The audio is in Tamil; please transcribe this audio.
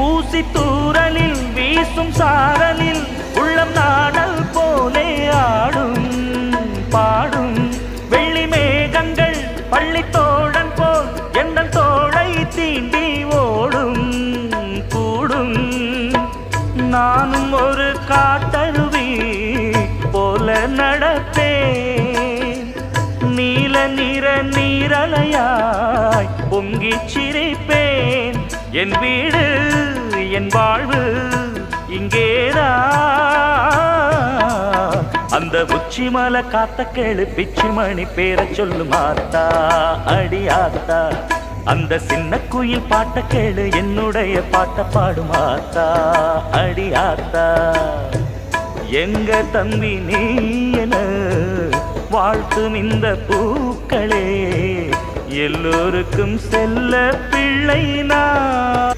ஊசி தூரலில் வீசும் சாரலில் உள்ளம் நாடல் போலே ஆடும் பாடும் வெள்ளி மேகங்கள் பள்ளி தோழன் போல் எந்த தோளை தீண்டி ஓடும் கூடும் நானும் ஒரு காட்டருவி போல நடப்பேன் நீல நிற நீரலையாய் பொங்கி சிரிப்பேன் என் வீடு என் வாழ்வு இங்கேதான் அந்த உச்சி மலை காத்த கேளு பிச்சி மணி பேர சொல்லு மாத்தா அடியாத்தா அந்த சின்ன குயில் பாட்ட கேளு என்னுடைய பாட்ட பாடு மாத்தா அடியாத்தா எங்க தம்பி நீ என வாழ்த்தும் இந்த பூக்களே எல்லோருக்கும் செல்ல பிள்ளை நான்